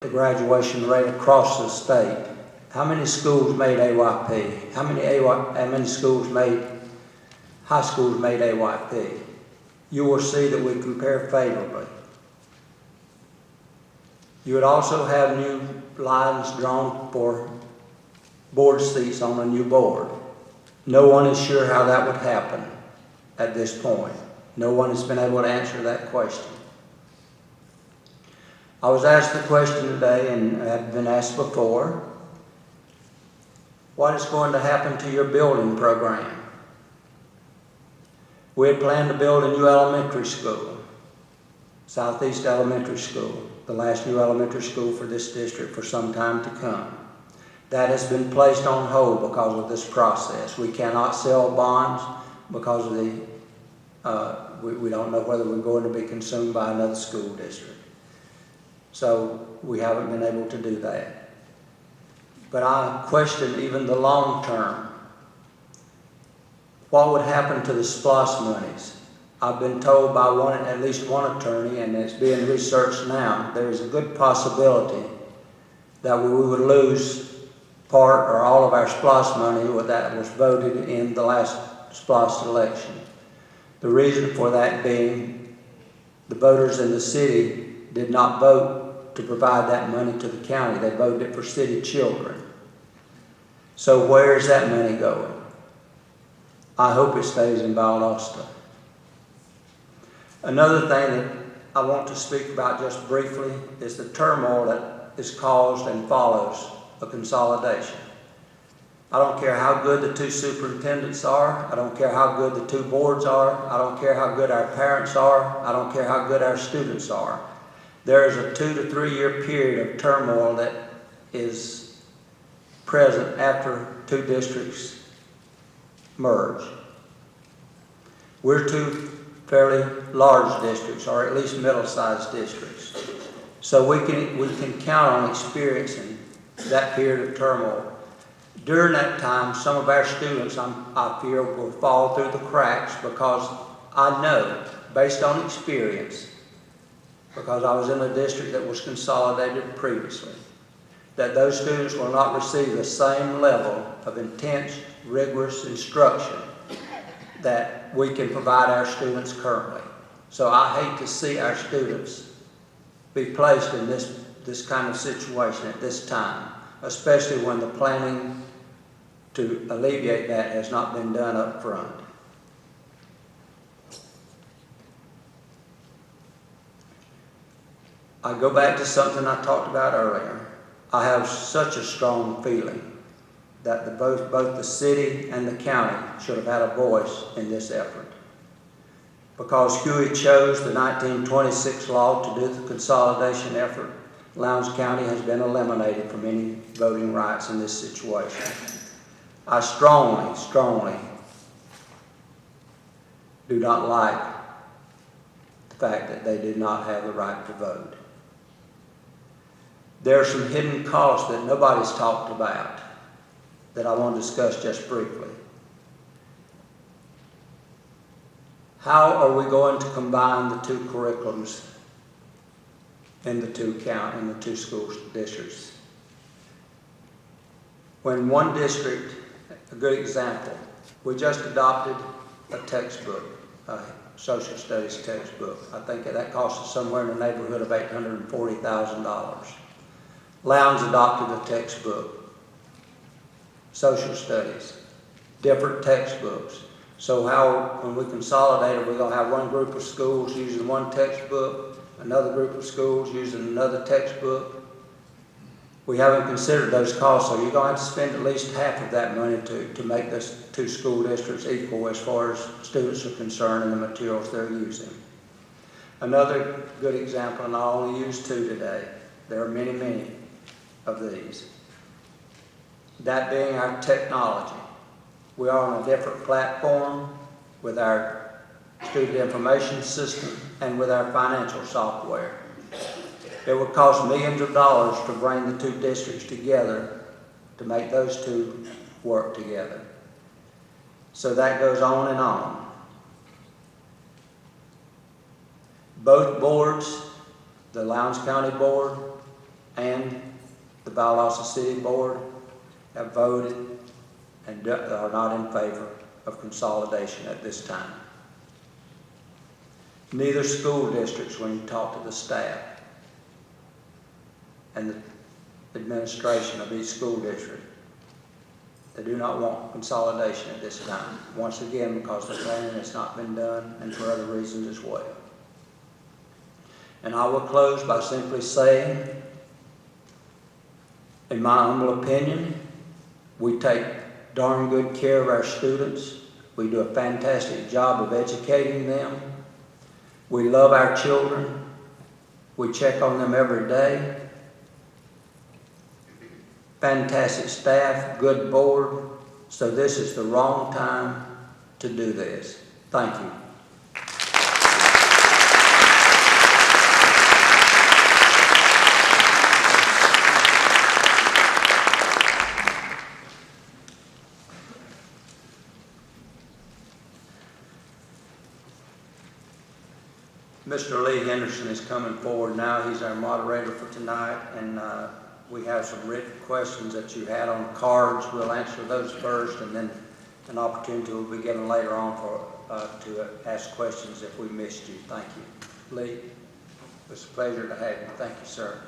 the graduation rate across the state. How many schools made AYP? How many schools made, high schools made AYP? You will see that we compare favorably. You would also have new lines drawn for board seats on a new board. No one is sure how that would happen at this point. No one has been able to answer that question. I was asked the question today, and had been asked before, what is going to happen to your building program? We had planned to build a new elementary school, Southeast Elementary School, the last new elementary school for this district for some time to come. That has been placed on hold because of this process. We cannot sell bonds because of we don't know whether we're going to be consumed by another school district. So we haven't been able to do that. But I question even the long term. What would happen to the SPLOST monies? I've been told by at least one attorney, and it's being researched now, there is a good possibility that we would lose part or all of our SPLOST money that was voted in the last SPLOST election. The reason for that being the voters in the city did not vote to provide that money to the county. They voted it for city children. So where is that money going? I hope it stays in Valdosta. Another thing that I want to speak about just briefly is the turmoil that is caused and follows a consolidation. I don't care how good the two superintendents are. I don't care how good the two boards are. I don't care how good our parents are. I don't care how good our students are. There is a 2 to 3 year period of turmoil that is present after two districts merge. We're two fairly large districts, or at least middle-sized districts. So we can count on experiencing that period of turmoil. During that time, some of our students, I fear, will fall through the cracks because I know, based on experience, because I was in a district that was consolidated previously, that those students will not receive the same level of intense, rigorous instruction that we can provide our students currently. So I hate to see our students be placed in this kind of situation at this time, especially when the planning to alleviate that has not been done up front. I go back to something I talked about earlier. I have such a strong feeling that both the city and the county should have had a voice in this effort. Because Huey chose the 1926 law to do the consolidation effort, Lowndes County has been eliminated from any voting rights in this situation. I strongly, strongly do not like the fact that they did not have the right to vote. There are some hidden costs that nobody's talked about that I want to discuss just briefly. How are we going to combine the two curriculums in the two school districts? When one district, a good example, we just adopted a textbook, a social studies textbook. I think that cost us somewhere in the neighborhood of $840,000. Lowndes adopted a textbook, social studies, different textbooks. So when we consolidate it, we're going to have one group of schools using one textbook, another group of schools using another textbook. We haven't considered those costs, so you're going to have to spend at least half of that money to make those two school districts equal as far as students are concerned and the materials they're using. Another good example, and I only use two today. There are many, many of these. That being our technology. We are on a different platform with our student information system and with our financial software. It would cost millions of dollars to bring the two districts together to make those two work together. So that goes on and on. Both boards, the Lowndes County Board and the Valdosta City Board have voted and are not in favor of consolidation at this time. Neither school districts, when you talk to the staff and the administration of each school district, they do not want consolidation at this time. Once again, because the planning has not been done and for other reasons as well. And I will close by simply saying, in my humble opinion, we take darn good care of our students. We do a fantastic job of educating them. We love our children. We check on them every day. Fantastic staff, good board. So this is the wrong time to do this. Thank you. Mr. Lee Henderson is coming forward now. He's our moderator for tonight, and we have some written questions that you had on cards. We'll answer those first, and then an opportunity will be given later on for to ask questions if we missed you. Thank you. Lee, it's a pleasure to have you. Thank you, sir.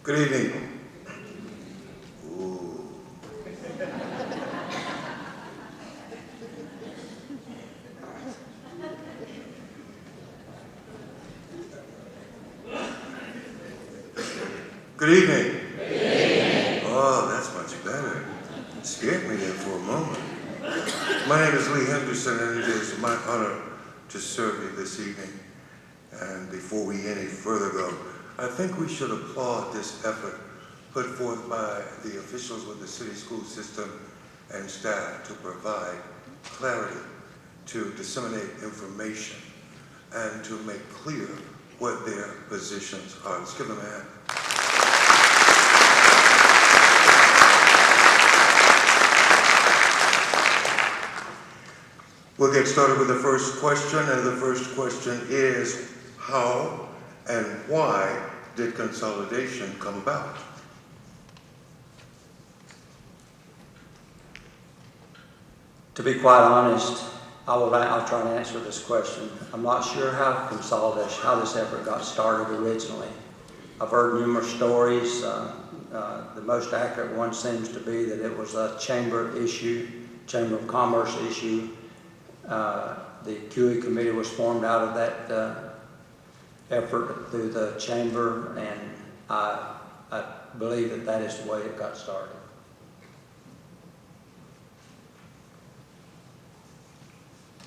Good evening. Good evening. Good evening. Oh, that's much better. It scared me there for a moment. My name is Lee Henderson, and it is my honor to serve you this evening. And before we any further go, I think we should applaud this effort put forth by the officials with the city school system and staff to provide clarity, to disseminate information, and to make clear what their positions are. Let's give them a hand. We'll get started with the first question, and the first question is, how and why did consolidation come about? To be quite honest, I'll try and answer this question. I'm not sure how this effort got started originally. I've heard numerous stories. The most accurate one seems to be that it was a Chamber of Commerce issue. The QE committee was formed out of that effort through the Chamber, and I believe that that is the way it got started.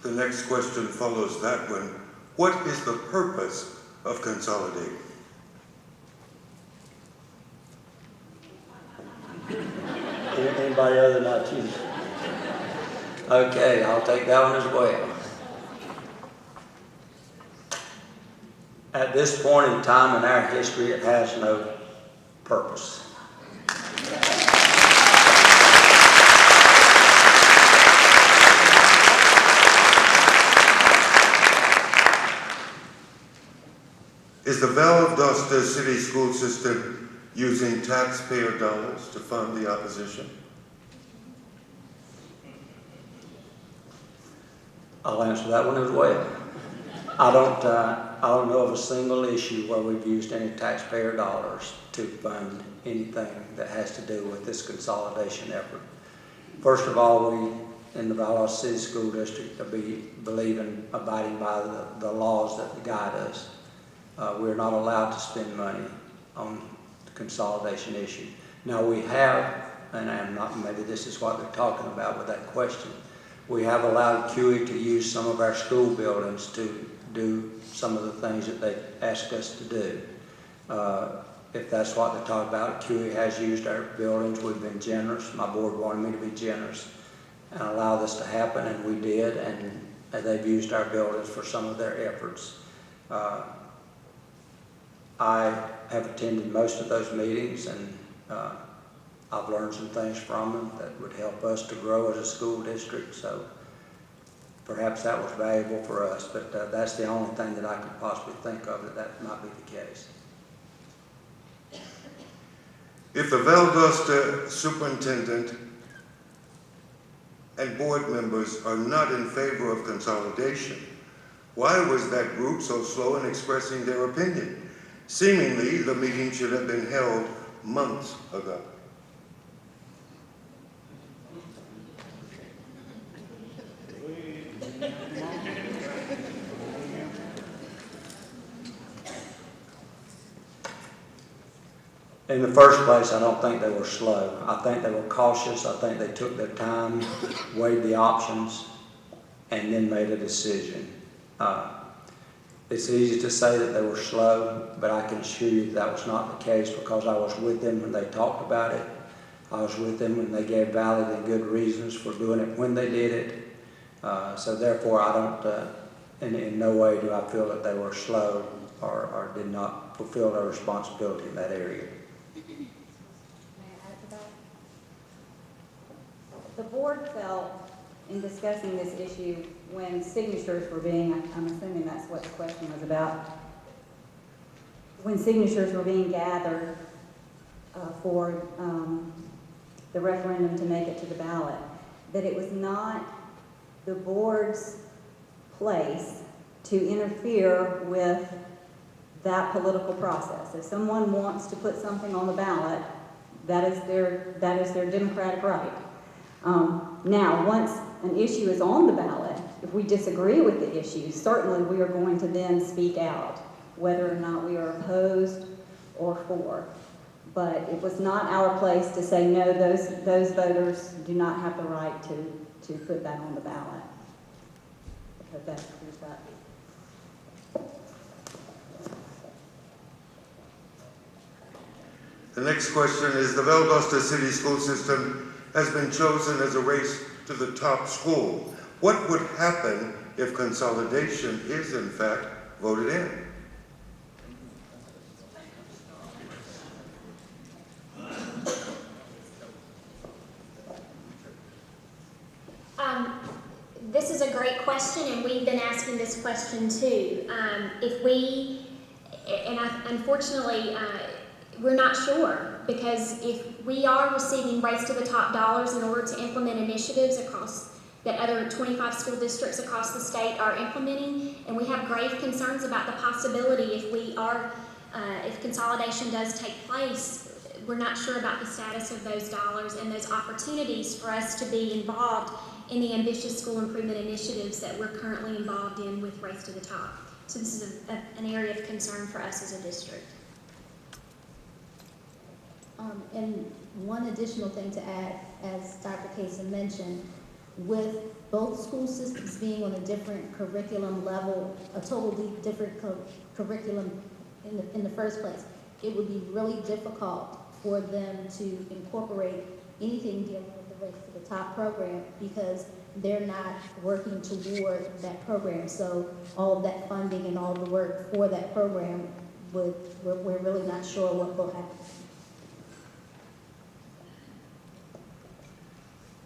The next question follows that one. What is the purpose of consolidating? Anybody other than you? Okay, I'll take that one as well. At this point in time in our history, it has no purpose. Is the Valdosta City School System using taxpayer dollars to fund the opposition? I'll answer that one as well. I don't know of a single issue where we've used any taxpayer dollars to fund anything that has to do with this consolidation effort. First of all, we in the Valdosta City School District believe in abiding by the laws that guide us. We're not allowed to spend money on the consolidation issue. Now we have, and I'm not, maybe this is what they're talking about with that question, we have allowed QE to use some of our school buildings to do some of the things that they ask us to do. If that's what they're talking about, QE has used our buildings. We've been generous. My board wanted me to be generous and allow this to happen, and we did, and they've used our buildings for some of their efforts. I have attended most of those meetings, and I've learned some things from them that would help us to grow as a school district. So perhaps that was valuable for us, but that's the only thing that I could possibly think of that might be the case. If the Valdosta superintendent and board members are not in favor of consolidation, why was that group so slow in expressing their opinion? Seemingly, the meeting should have been held months ago. In the first place, I don't think they were slow. I think they were cautious. I think they took their time, weighed the options, and then made a decision. It's easy to say that they were slow, but I can assure you that was not the case because I was with them when they talked about it. I was with them when they gave valid and good reasons for doing it when they did it. So therefore, I don't, in no way do I feel that they were slow or did not fulfill their responsibility in that area. The board felt in discussing this issue when signatures were being, I'm assuming that's what the question was about, when signatures were being gathered for the referendum to make it to the ballot, that it was not the board's place to interfere with that political process. If someone wants to put something on the ballot, that is their democratic right. Now, once an issue is on the ballot, if we disagree with the issue, certainly we are going to then speak out, whether or not we are opposed or for. But it was not our place to say, no, those voters do not have the right to put that on the ballot. Because that clears that. The next question is, the Valdosta City School System has been chosen as a race to the top school. What would happen if consolidation is in fact voted in? This is a great question, and we've been asking this question too. Unfortunately, we're not sure, because if we are receiving Race to the Top dollars in order to implement initiatives that other 25 school districts across the state are implementing, and we have grave concerns about the possibility if consolidation does take place, we're not sure about the status of those dollars and those opportunities for us to be involved in the ambitious school improvement initiatives that we're currently involved in with Race to the Top. So this is an area of concern for us as a district. And one additional thing to add, as Dr. Kaysen mentioned, with both school systems being on a different curriculum level, a totally different curriculum in the first place, it would be really difficult for them to incorporate anything dealing with the Race to the Top program because they're not working toward that program. So all of that funding and all the work for that program, we're really not sure what will happen.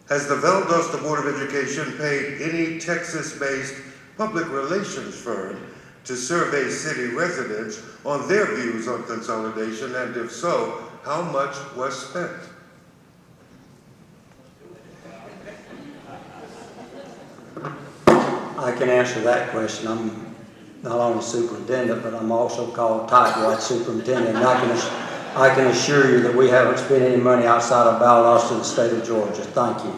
Has the Valdosta Board of Education paid any Texas-based public relations firm to survey city residents on their views on consolidation, and if so, how much was spent? I can answer that question. I'm not only superintendent, but I'm also called tightwad superintendent. And I can assure you that we haven't spent any money outside of Valdosta in the state of Georgia. Thank you.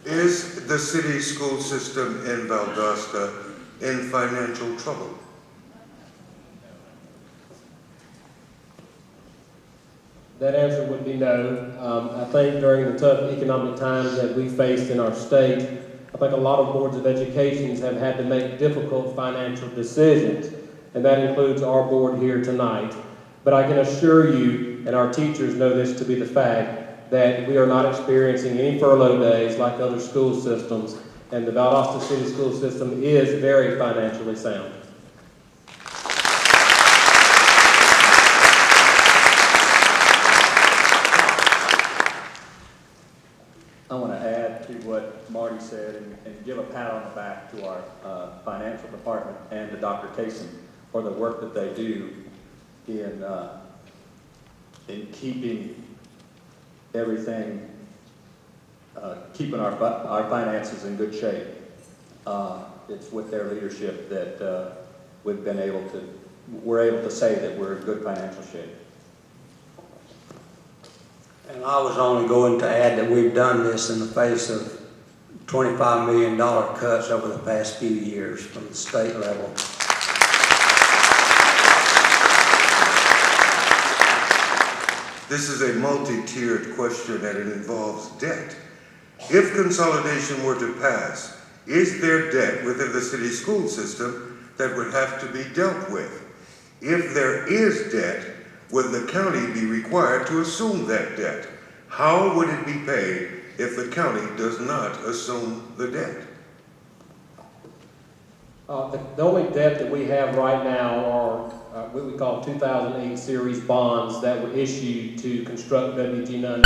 Is the city school system in Valdosta in financial trouble? That answer would be no. I think during the tough economic times that we faced in our state, I think a lot of boards of education have had to make difficult financial decisions, and that includes our board here tonight. But I can assure you, and our teachers know this to be the fact, that we are not experiencing any furlough days like other school systems, and the Valdosta City School System is very financially sound. I want to add to what Marty said and give a pat on the back to our financial department and to Dr. Kaysen for the work that they do in keeping everything, keeping our finances in good shape. It's with their leadership that we're able to say that we're in good financial shape. And I was only going to add that we've done this in the face of $25 million cuts over the past few years from the state level. This is a multi-tiered question and it involves debt. If consolidation were to pass, is there debt within the city school system that would have to be dealt with? If there is debt, would the county be required to assume that debt? How would it be paid if the county does not assume the debt? The only debt that we have right now are what we call 2008 series bonds that were issued to construct WG9